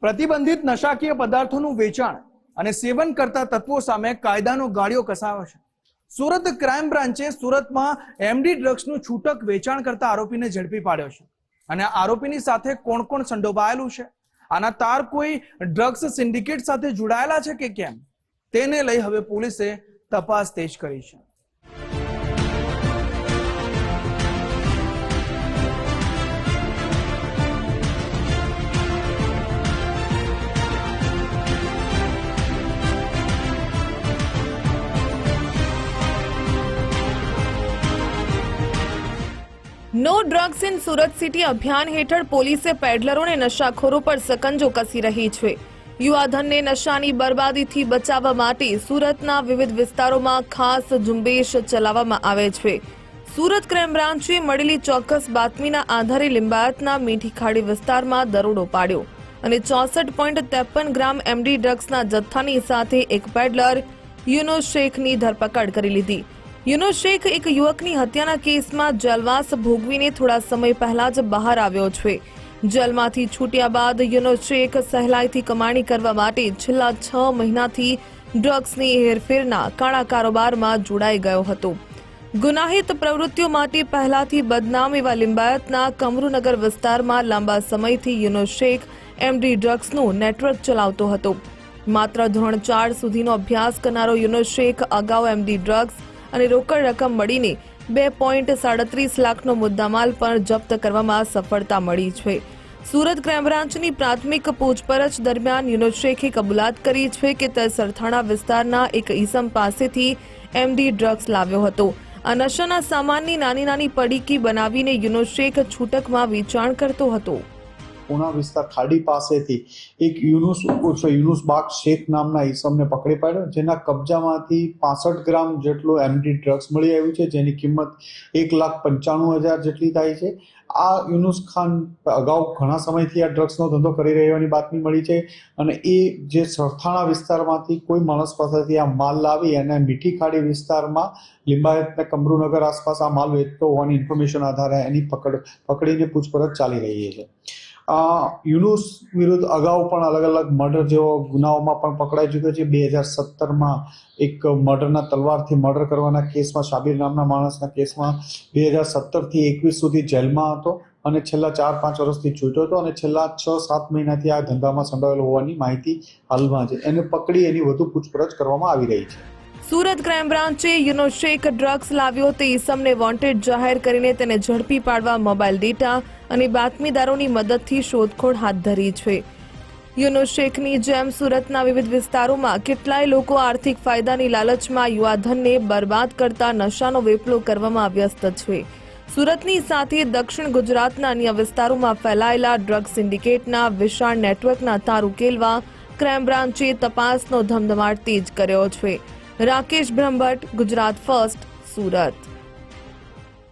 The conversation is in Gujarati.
પ્રતિબંધિત નશાકીય પદાર્થોનું વેચાણ અને સેવન કરતા તત્વો સામે કાયદાનો ગાળિયો કસાયો છે। સુરત ક્રાઇમ બ્રાન્ચે સુરતમાં એમડી ડ્રગ્સનું છૂટક વેચાણ કરતા આરોપીને ઝડપી પાડ્યો છે અને આરોપીની સાથે કોણ કોણ સંડોવાયેલું છે, આના તાર કોઈ ડ્રગ્સ સિન્ડિકેટ સાથે જોડાયેલા છે કે કેમ, તેને લઈ હવે પોલીસે તપાસ તેજ કરી છે। No drugs in Surat city અભિયાન હેઠળ પોલીસે પેડલરોને નશાખોરો પર સકંજો કસી રહી છે। યુવાધનને નશાની બરબાદીથી બચાવવા માટે સુરતના વિવિધ વિસ્તારોમાં ખાસ ઝુંબેશ ચલાવવામાં આવે છે। સુરત ક્રાઇમ બ્રાન્ચે મળેલી ચોક્કસ બાતમીના આધારે લિંબાયતના મીઠી ખાડી વિસ્તારમાં દરોડો પાડ્યો અને 64.53 ગ્રામ એમડી ડ્રગ્સના જથ્થાની સાથે એક પેડલર યુનુસ શેખની ધરપકડ કરી લીધી। યુનુસ શેખ એક યુવકની હત્યાના કેસમાં જેલવાસ ભોગવીને થોડા સમય પહેલા જ બહાર આવ્યો છે। જેલમાંથી છૂટ્યા બાદ યુનુસ શેખ સહેલાઈથી કમાણી કરવા માટે છેલ્લા 6 મહિનાથી ડ્રગ્સની હેરફેરના કાળા કારોબારમાં જોડાઈ ગયો હતો। ગુનાહિત પ્રવૃત્તિઓ માટે પહેલાથી બદનામ એવા લિંબાયતના કમરુનગર વિસ્તારમાં લાંબા સમયથી યુનુસ શેખ એમડી ડ્રગ્સનું નેટવર્ક ચલાવતો હતો। માત્ર ધોરણ 4 સુધીનો અભ્યાસ કરનારો યુનુસ શેખ અગાઉ એમડી ડ્રગ્સ અને રોકડ રકમ મળીને 2.37 લાખનો મુદ્દામાલ પણ જપ્ત કરવામાં સફળતા મળી છે। સુરત ક્રાઇમ બ્રાન્ચની પ્રાથમિક પૂછપરછ દરમિયાન યુનુસ શેખે કબૂલાત કરી છે કે તે સરથાણા વિસ્તારના એક ઈસમ પાસેથી એમડી ડ્રગ્સ લાવ્યો હતો। આ નશાના સામાનની નાની નાની પડીકી બનાવીને યુનુસ શેખ છૂટકમાં વેચાણ કરતો હતો। પૂના વિસ્તાર ખાડી પાસેથી એક યુનુસ બાગ શેખ નામના ઈસમને પકડી પાડ્યો, જેના કબજામાંથી 65 ગ્રામ જેટલું એમડી ડ્રગ્સ મળી આવ્યું છે, જેની કિંમત 1,95,000 જેટલી થાય છે। આ યુનુસ ખાન અગાઉ ઘણા સમયથી આ ડ્રગ્સનો ધંધો કરી રહ્યોની બાતમી મળી છે અને એ જે સરથાણા વિસ્તારમાંથી કોઈ માણસ પાસેથી આ માલ લાવી અને મીઠી ખાડી વિસ્તારમાં લિંબાયતના કમરુનગર આસપાસ આ માલ વેચતો હોવાની ઇન્ફોર્મેશન આધારે એની પકડીને પૂછપરછ ચાલી રહી છે। યુનુસ વિરુદ્ધ અગાઉ પણ અલગ અલગ મર્ડર જેવો ગુનાઓમાં પણ પકડાઈ ચૂક્યો છે। 2017માં એક મર્ડરના તલવારથી મર્ડર કરવાના કેસમાં શાબીર નામના માણસના કેસમાં 2017થી 21 સુધી જેલમાં હતો અને છેલ્લા 4-5 વર્ષથી છૂટ્યો હતો અને છેલ્લા 6-7 મહિનાથી આ ધંધામાં સંડોવાયેલો હોવાની માહિતી હાલમાં છે। એને પકડી એની વધુ પૂછપરછ કરવામાં આવી રહી છે। સુરત ક્રાઇમ બ્રાન્ચે યુનુસ શેખ ડ્રગ્સ લાવ્યો તે ઈસમને વોન્ટેડ જાહેર કરીને તેને ઝડપી પાડવા મોબાઈલ ડેટા અને બાતમીદારોની મદદથી શોધખોળ હાથ ધરી છે। યુનુસ શેખની જેમ સુરતના વિવિધ વિસ્તારોમાં કેટલાય લોકો આર્થિક ફાયદાની લાલચમાં યુવાધનને બરબાદ કરતા નશાનો વેપલો કરવામાં વ્યસ્ત છે। સુરતની સાથે દક્ષિણ ગુજરાતના અન્ય વિસ્તારોમાં ફેલાયેલા ડ્રગ સિન્ડિકેટના વિશાળ નેટવર્કના તાર ઉકેલવા ક્રાઇમ બ્રાન્ચે તપાસનો ધમધમાટ તેજ કર્યો છે। રાકેશ બ્રહ્મભટ્ટ, ગુજરાત ફર્સ્ટ, સુરત।